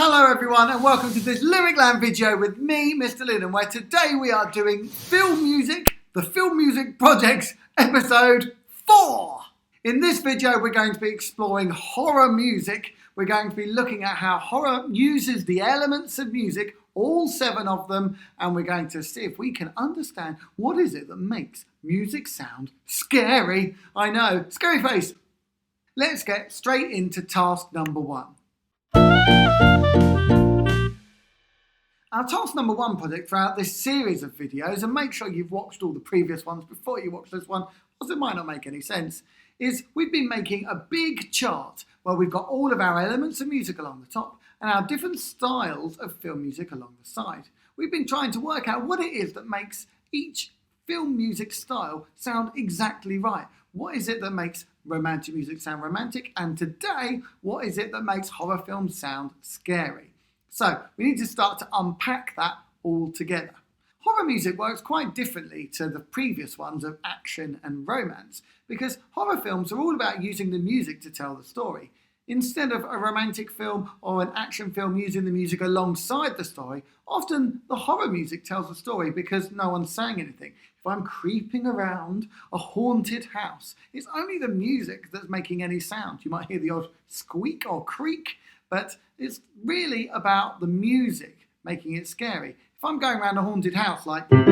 Hello everyone and welcome to this LyricLand video with me, Mr. Linham, where today we are doing film music, the Film Music Project's episode 4. In this video we're going to be exploring horror music. We're going to be looking at how horror uses the elements of music, all 7 of them, and we're going to see if we can understand what is it that makes music sound scary. I know, scary face. Let's get straight into task number 1. Our task number 1 project throughout this series of videos, and make sure you've watched all the previous ones before you watch this one, because it might not make any sense, is we've been making a big chart where we've got all of our elements of music along the top and our different styles of film music along the side. We've been trying to work out what it is that makes each film music style sound exactly right. What is it that makes romantic music sound romantic? And today, what is it that makes horror films sound scary? So we need to start to unpack that all together. Horror music works quite differently to the previous ones of action and romance, because horror films are all about using the music to tell the story. Instead of a romantic film or an action film using the music alongside the story, often the horror music tells the story because no one's saying anything. If I'm creeping around a haunted house, it's only the music that's making any sound. You might hear the odd squeak or creak, but it's really about the music making it scary. If I'm going around a haunted house, like, that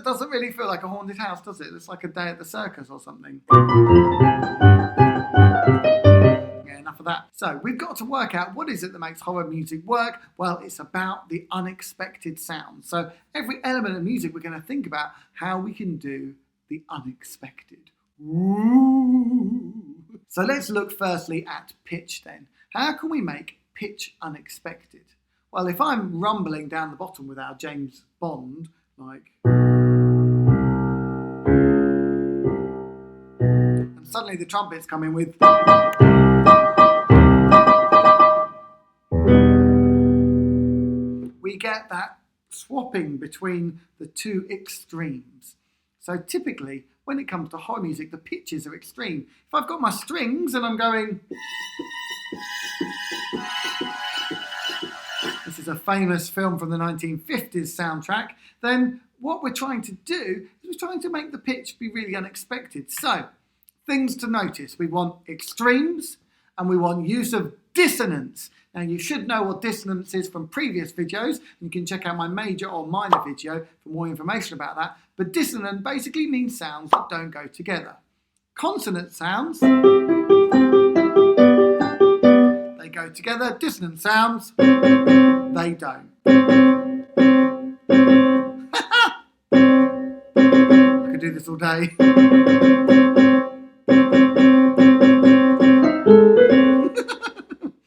doesn't really feel like a haunted house, does it? It's like a day at the circus or something. Yeah, enough of that. So we've got to work out what is it that makes horror music work. Well, it's about the unexpected sound. So every element of music, we're going to think about how we can do the unexpected. Ooh. So let's look firstly at pitch then. How can we make pitch unexpected? Well, if I'm rumbling down the bottom with our James Bond, like, and suddenly the trumpets come in with, we get that swapping between the two extremes. So typically, when it comes to horror music, the pitches are extreme. If I've got my strings and I'm going, this is a famous film from the 1950s soundtrack, then what we're trying to do is we're trying to make the pitch be really unexpected. So, things to notice. We want extremes and we want use of dissonance. Now, you should know what dissonance is from previous videos. You can check out my major or minor video for more information about that. But dissonant basically means sounds that don't go together. Consonant sounds, they go together. Dissonant sounds, they don't. I could do this all day. I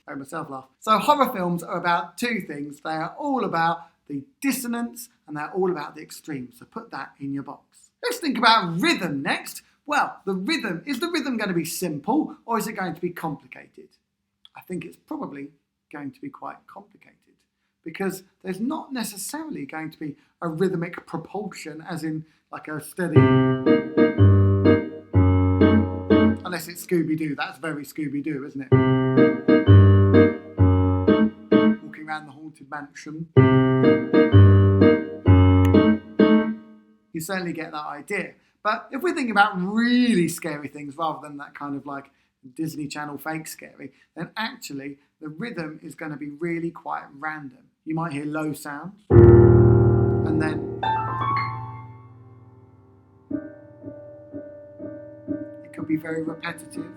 made myself laugh. So horror films are about 2 things. They are all about the dissonance and they're all about the extremes. So put that in your box. Let's think about rhythm next. Well, is the rhythm going to be simple or is it going to be complicated? I think it's probably going to be quite complicated because there's not necessarily going to be a rhythmic propulsion as in like a steady, unless it's Scooby-Doo. That's very Scooby-Doo, isn't it? Walking around the haunted mansion. You certainly get that idea. But if we're thinking about really scary things rather than that kind of like Disney Channel fake scary, then actually the rhythm is going to be really quite random. You might hear low sounds and then it could be very repetitive.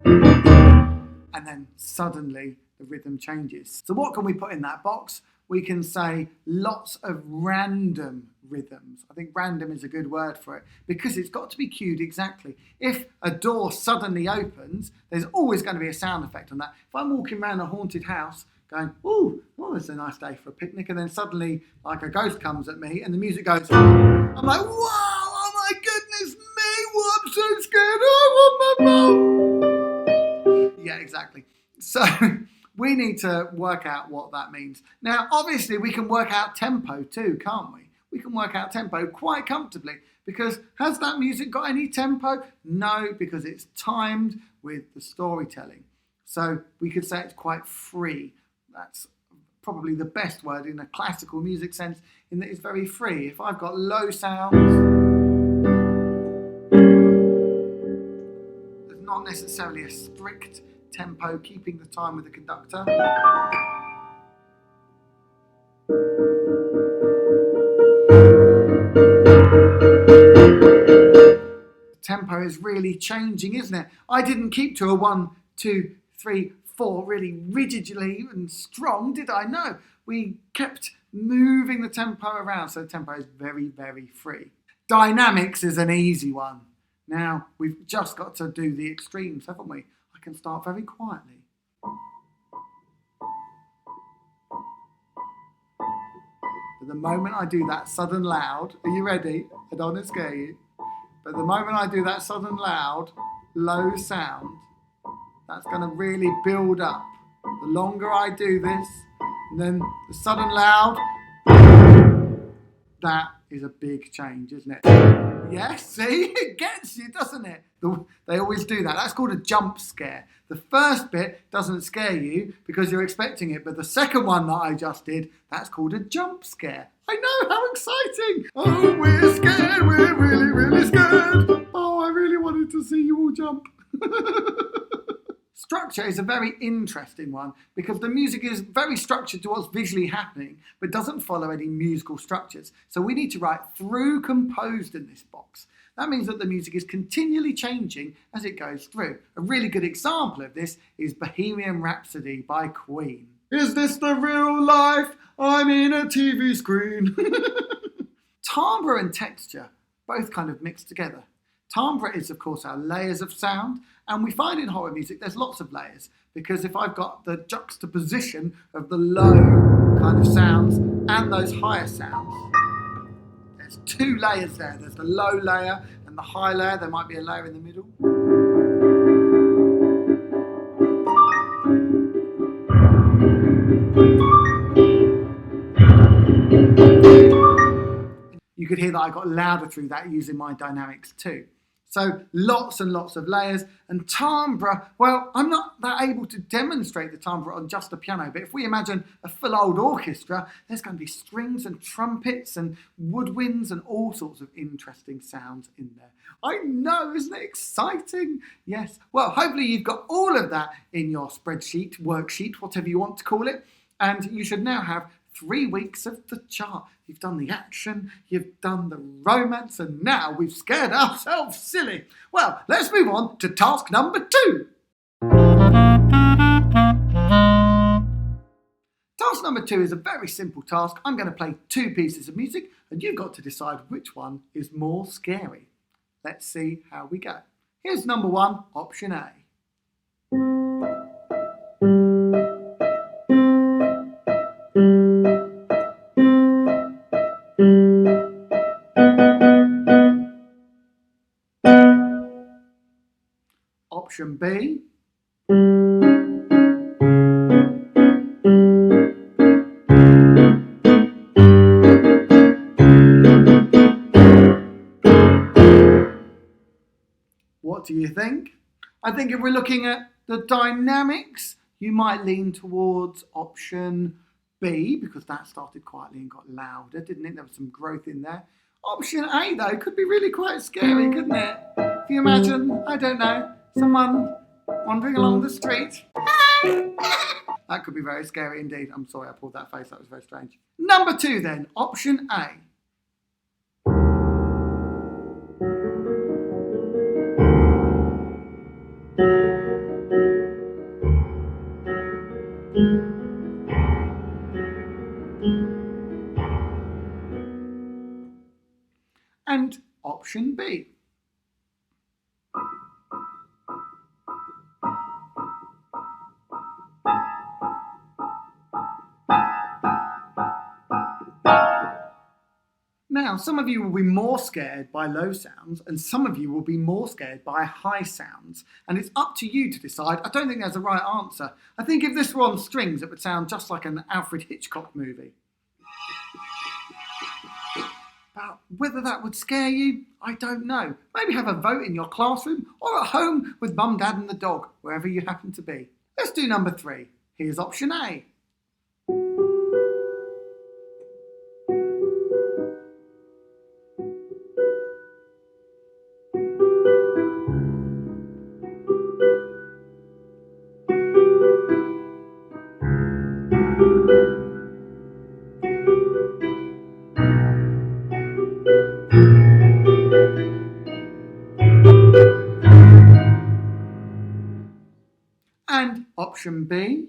And then suddenly the rhythm changes. So what can we put in that box? We can say lots of random rhythms. I think random is a good word for it because it's got to be cued exactly. If a door suddenly opens, there's always going to be a sound effect on that. If I'm walking around a haunted house going, ooh, well, it's a nice day for a picnic, and then suddenly like a ghost comes at me and the music goes, I'm like, wow, oh my goodness me, oh, I'm so scared, oh, my mum. Yeah, exactly. So we need to work out what that means. Now, obviously, we can work out tempo too, can't we? We can work out tempo quite comfortably Because has that music got any tempo? No, because it's timed with the storytelling. So we could say it's quite free. That's probably the best word in a classical music sense, in that it's very free. If I've got low sounds, there's not necessarily a strict tempo keeping the time with the conductor. The tempo is really changing, isn't it? I didn't keep to a 1, 2, 3, 4 really rigidly and strong, did I? No, we kept moving the tempo around, so the tempo is very, very free. Dynamics is an easy one. Now, we've just got to do the extremes, haven't we? I can start very quietly. But the moment I do that sudden loud, are you ready? I don't want to scare you. But the moment I do that sudden loud, low sound, that's going to really build up. The longer I do this, and then the sudden loud, that is a big change, isn't it? Yes, see? It gets you, doesn't it? They always do that. That's called a jump scare. The first bit doesn't scare you because you're expecting it, but the second one that I just did, that's called a jump scare. I know, how exciting! Oh, we're scared, we're really, really scared. Oh, I really wanted to see you all jump. Structure is a very interesting one because the music is very structured to what's visually happening but doesn't follow any musical structures. So we need to write through composed in this box. That means that the music is continually changing as it goes through. A really good example of this is Bohemian Rhapsody by Queen. Is this the real life? I'm in a TV screen. Timbre and texture both kind of mixed together. Timbre is, of course, our layers of sound, and we find in horror music there's lots of layers, because if I've got the juxtaposition of the low kind of sounds and those higher sounds, there's 2 layers there. There's the low layer and the high layer. There might be a layer in the middle. You could hear that I got louder through that using my dynamics too. So lots and lots of layers. And timbre, well, I'm not that able to demonstrate the timbre on just a piano, but if we imagine a full old orchestra, there's going to be strings and trumpets and woodwinds and all sorts of interesting sounds in there. I know, isn't it exciting? Yes. Well, hopefully you've got all of that in your spreadsheet, worksheet, whatever you want to call it. And you should now have 3 weeks of the chart. You've done the action, you've done the romance, and now we've scared ourselves silly. Well, let's move on to task number 2. Task number 2 is a very simple task. I'm going to play 2 pieces of music, and you've got to decide which one is more scary. Let's see how we go. Here's number 1, option A. Option B. What do you think? I think if we're looking at the dynamics, you might lean towards option B, because that started quietly and got louder, didn't it? There was some growth in there. Option A, though, could be really quite scary, couldn't it? If you imagine, I don't know, someone wandering along the street. That could be very scary indeed. I'm sorry I pulled that face, that was very strange. Number 2 then, option A. And option B. Now, some of you will be more scared by low sounds and some of you will be more scared by high sounds. And it's up to you to decide. I don't think there's a right answer. I think if this were on strings, it would sound just like an Alfred Hitchcock movie. But whether that would scare you, I don't know. Maybe have a vote in your classroom or at home with mum, dad and the dog, wherever you happen to be. Let's do number 3. Here's option A. And option B.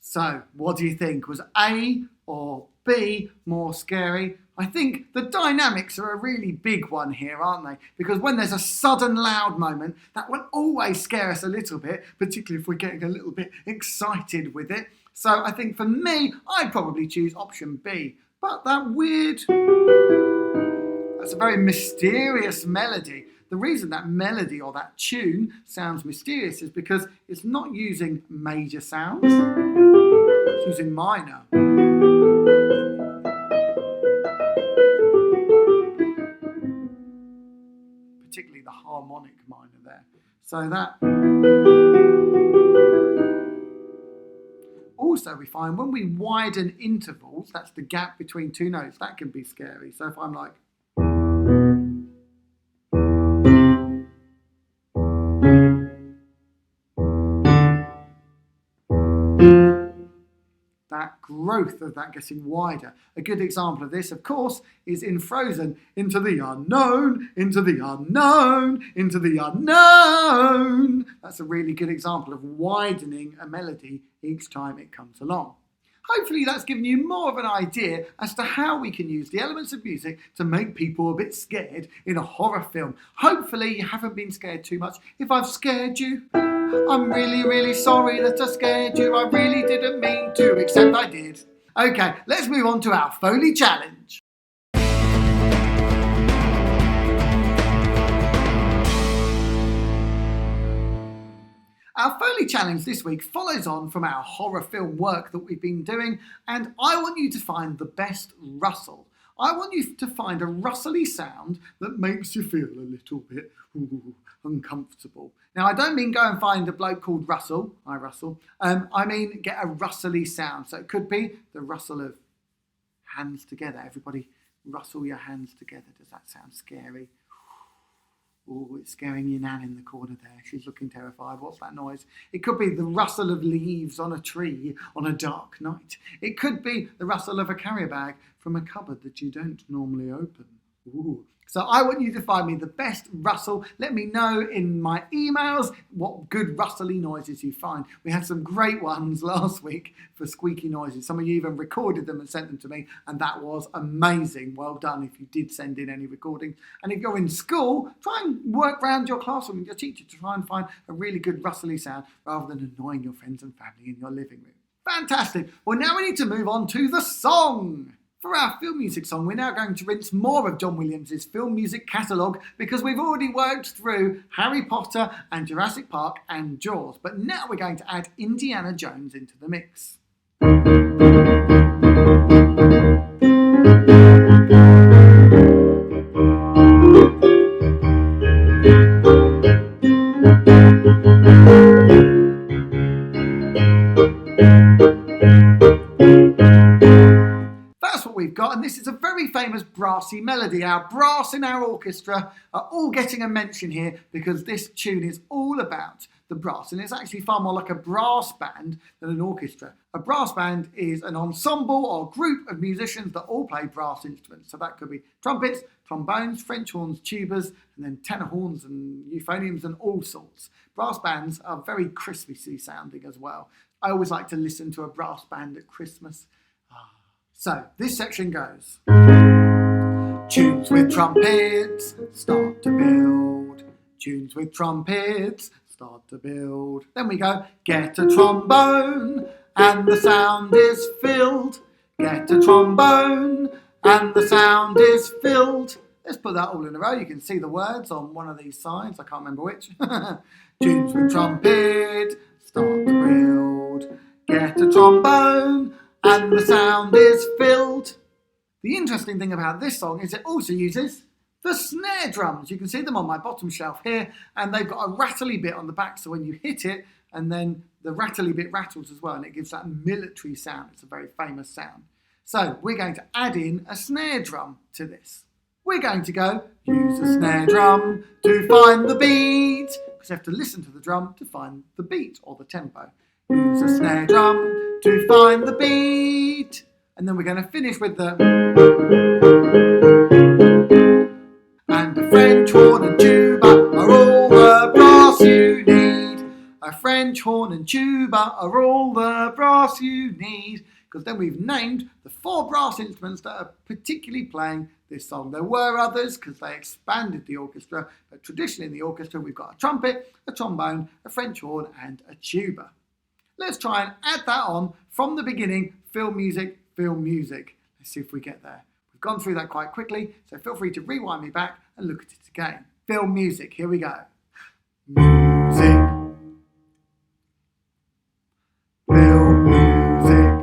So, what do you think? Was A or B more scary? I think the dynamics are a really big one here, aren't they? Because when there's a sudden loud moment, that will always scare us a little bit, particularly if we're getting a little bit excited with it. So I think for me, I'd probably choose option B. But that's a very mysterious melody. The reason that melody or that tune sounds mysterious is because it's not using major sounds, it's using minor. Particularly the harmonic minor there. So that. Also, we find when we widen intervals, that's the gap between two notes, that can be scary. So if I'm like, that growth of that getting wider. A good example of this, of course, is in Frozen. Into the unknown, into the unknown, into the unknown. That's a really good example of widening a melody each time it comes along. Hopefully that's given you more of an idea as to how we can use the elements of music to make people a bit scared in a horror film. Hopefully you haven't been scared too much. If I've scared you, I'm really, really sorry that I scared you. I really didn't mean to, except I did. Okay, let's move on to our Phony challenge. Our Phony challenge this week follows on from our horror film work that we've been doing, and I want you to find the best rustle. I want you to find a rustly sound that makes you feel a little bit uncomfortable. Now, I don't mean go and find a bloke called Russell. I rustle. I mean get a rustly sound. So it could be the rustle of hands together. Everybody rustle your hands together. Does that sound scary? Oh, it's scaring your nan in the corner there. She's looking terrified. What's that noise? It could be the rustle of leaves on a tree on a dark night. It could be the rustle of a carrier bag from a cupboard that you don't normally open. Ooh. So I want you to find me the best rustle. Let me know in my emails what good rustly noises you find. We had some great ones last week for squeaky noises. Some of you even recorded them and sent them to me, and that was amazing. Well done if you did send in any recordings. And if you're in school, try and work around your classroom with your teacher to try and find a really good rustly sound rather than annoying your friends and family in your living room. Fantastic. Well, now we need to move on to the song. For our film music song, we're now going to rinse more of John Williams' film music catalogue because we've already worked through Harry Potter and Jurassic Park and Jaws. But now we're going to add Indiana Jones into the mix. That's what we've got, and this is a very famous brassy melody. Our brass in our orchestra are all getting a mention here because this tune is all about the brass, and it's actually far more like a brass band than an orchestra. A brass band is an ensemble or group of musicians that all play brass instruments. So that could be trumpets, trombones, French horns, tubas, and then tenor horns and euphoniums and all sorts. Brass bands are very Christmassy sounding as well. I always like to listen to a brass band at Christmas. So this section goes. Tunes with trumpets start to build. Tunes with trumpets start to build. Then we go, get a trombone and the sound is filled. get a trombone, and the sound is filled. Let's put that all in a row. You can see the words on one of these sides. I can't remember which. Tunes with trumpet, start to build. Get a trombone, and the sound is filled. The interesting thing about this song is it also uses the snare drums. You can see them on my bottom shelf here, and they've got a rattly bit on the back, so when you hit it, and then the rattly bit rattles as well, and it gives that military sound. It's a very famous sound. So we're going to add in a snare drum to this. We're going to go, use a snare drum to find the beat, because you have to listen to the drum to find the beat or the tempo. Use a snare drum to find the beat. And then we're going to finish with the... And a French horn and tuba are all the brass you need. A French horn and tuba are all the brass you need. Because then we've named the 4 brass instruments that are particularly playing this song. There were others because they expanded the orchestra, but traditionally in the orchestra we've got a trumpet, a trombone, a French horn and a tuba. Let's try and add that on from the beginning. Film music, film music. Let's see if we get there. We've gone through that quite quickly, so feel free to rewind me back and look at it again. Film music, here we go. Music. Film music.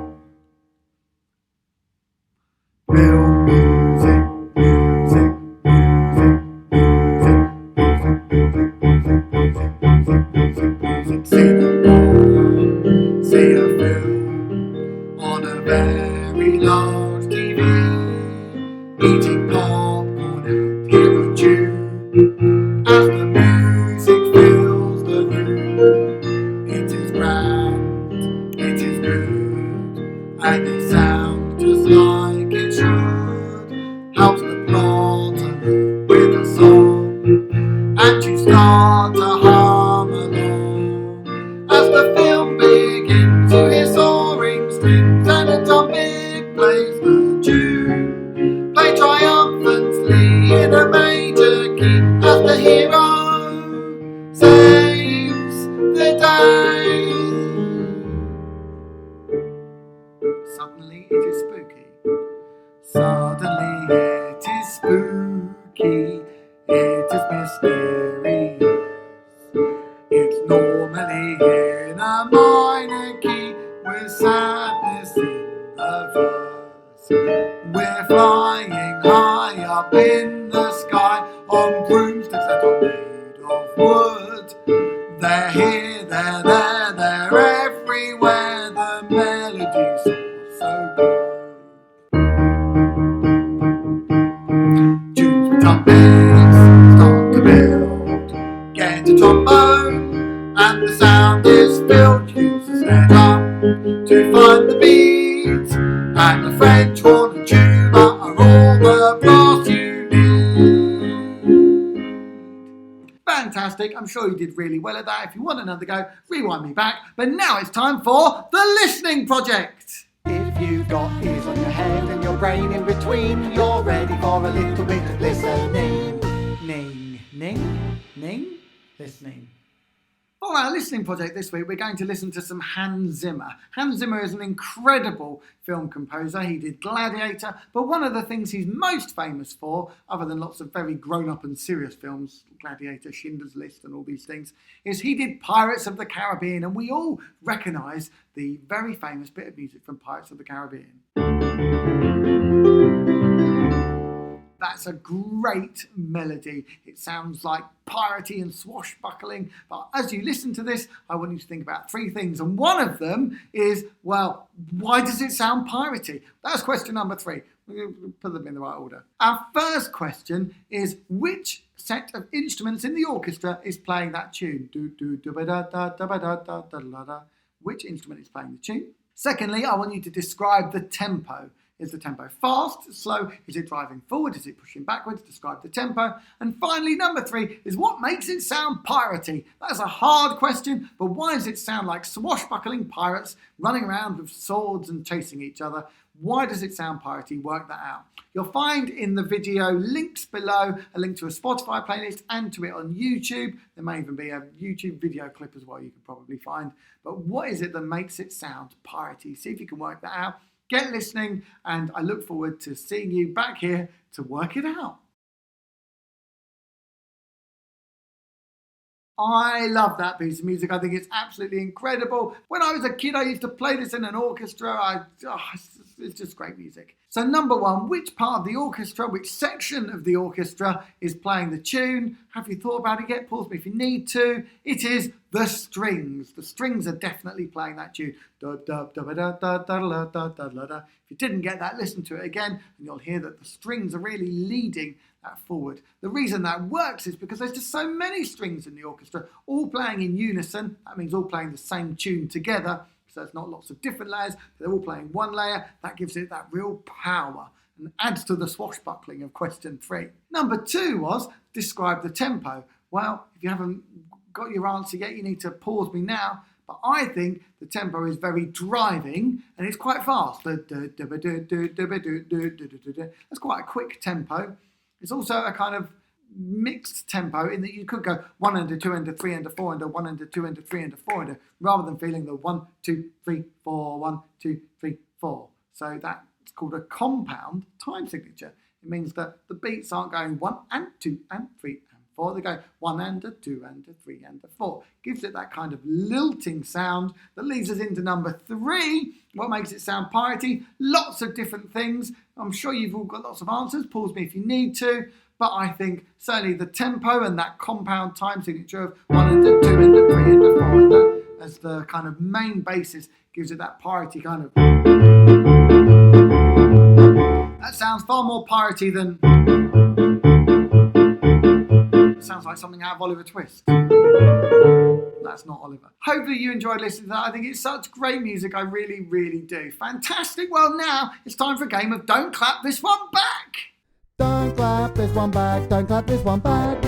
Film music. Music. Music. Music. Music. Music. Music. See the ball. See a film on a very large TV. Eating popcorn and hear a tune as the music fills the room. It is grand, it is good, and it sounds just like it should. Helps the plot along with a song, and you start to hum along as the film begins. You hear soaring strings and a trumpet plays the tune. Play triumphantly in a major key as the hero saves the day. Suddenly it is spooky. Suddenly it is spooky. It is mysterious. It's normally in a minor key with sadness in the verse. We're flying high up in the sky on broomsticks that are made of wood. They're here, they're there, they're everywhere. The melody's all so good. Tunes with trumpets start to build. Get a trombone and the sound is filled. Use a snare drum to find the beat, and the French horn and tuba are all the brass you need. Fantastic, I'm sure you did really well at that. If you want another go, rewind me back. But now it's time for the listening project. If you've got ears on your head and your brain in between, you're ready for a little bit of listening. Ning, listening. For our listening project this week, we're going to listen to some Hans Zimmer. Hans Zimmer is an incredible film composer. He did Gladiator, but one of the things he's most famous for, other than lots of very grown-up and serious films, Gladiator, Schindler's List and all these things, is he did Pirates of the Caribbean, and we all recognise the very famous bit of music from Pirates of the Caribbean. That's a great melody. It sounds like piratey and swashbuckling. But as you listen to this, I want you to think about 3 things. And one of them is, well, why does it sound piratey? That's question number 3. We'll put them in the right order. Our first question is, which set of instruments in the orchestra is playing that tune? Which instrument is playing the tune? Secondly, I want you to describe the tempo. Is the tempo fast, slow? Is it driving forward? Is it pushing backwards? Describe the tempo. And finally, number 3 is what makes it sound piratey? That's a hard question, but why does it sound like swashbuckling pirates running around with swords and chasing each other? Why does it sound piratey? Work that out. You'll find in the video links below, a link to a Spotify playlist and to it on YouTube. There may even be a YouTube video clip as well you could probably find. But what is it that makes it sound piratey? See if you can work that out. get listening, and I look forward to seeing you back here to work it out. I love that piece of music. I think it's absolutely incredible. When I was a kid, I used to play this in an orchestra. It's just great music. So number one, which part of the orchestra, which section of the orchestra is playing the tune? Have you thought about it yet? Pause me if you need to. It is the strings. The strings are definitely playing that tune. If you didn't get that, listen to it again and you'll hear that the strings are really leading that forward. The reason that works is because there's just so many strings in the orchestra, all playing in unison. That means all playing the same tune together. So it's not lots of different layers, but they're all playing one layer. That gives it that real power and adds to the swashbuckling of question 3. Number 2 was describe the tempo. Well, if you haven't got your answer yet, you need to pause me now. But I think the tempo is very driving and it's quite fast. That's quite a quick tempo. It's also a kind of mixed tempo in that you could go 1 and a 2 and a 3 and a 4 and a 1 and a 2 and a 3 and a 4 and a, rather than feeling the 1, 2, 3, 4, 1, 2, 3, 4. So that's called a compound time signature. It means that the beats aren't going 1 and 2 and 3 and 4. They go 1 and a 2 and a 3 and a 4. Gives it that kind of lilting sound that leads us into number 3. What makes it sound piratey? Lots of different things. I'm sure you've all got lots of answers. Pause me if you need to. But I think certainly the tempo and that compound time signature of 1 and a 2 and a 3 and a 4 and that as the kind of main basis gives it that piratey kind of. That sounds far more piratey than. It sounds like something out of Oliver Twist. That's not Oliver. Hopefully you enjoyed listening to that. I think it's such great music. I really, really do. Fantastic. Well, now it's time for a game of Don't Clap This One Back. Don't clap this one back, don't clap this one back.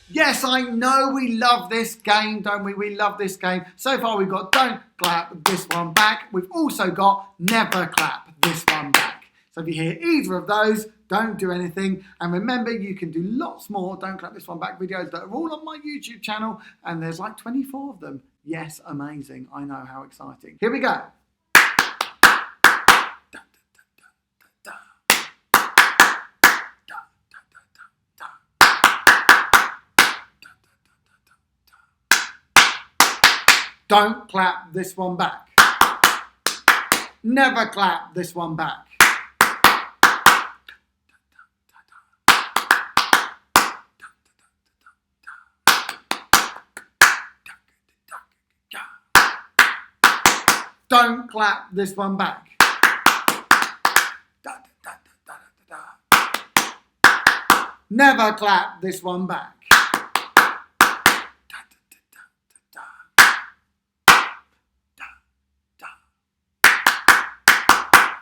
Yes, I know we love this game, don't we? We love this game. So far we've got Don't Clap This One Back. We've also got Never Clap This One Back. So if you hear either of those, don't do anything. And remember, you can do lots more Don't Clap This One Back videos that are all on my YouTube channel. And there's like 24 of them. Yes, amazing. I know, how exciting. Here we go. Don't clap this one back. Never clap this one back. Don't clap this one back. Never clap this one back.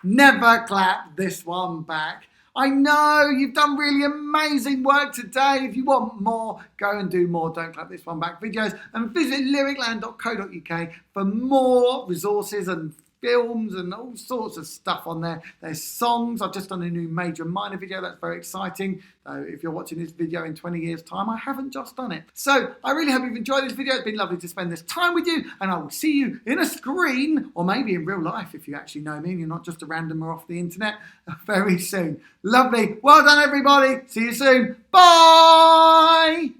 Never clap this one back. I know you've done really amazing work today. If you want more, go and do more Don't Clap This One Back videos and visit lyricland.co.uk for more resources and films and all sorts of stuff on there. There's songs. I've just done a new major and minor video. That's very exciting. If you're watching this video in 20 years time, I haven't just done it. So I really hope you've enjoyed this video. It's been lovely to spend this time with you, and I will see you in a screen, or maybe in real life if you actually know me and you're not just a randomer off the internet, very soon. Lovely. Well done, everybody. See you soon. Bye.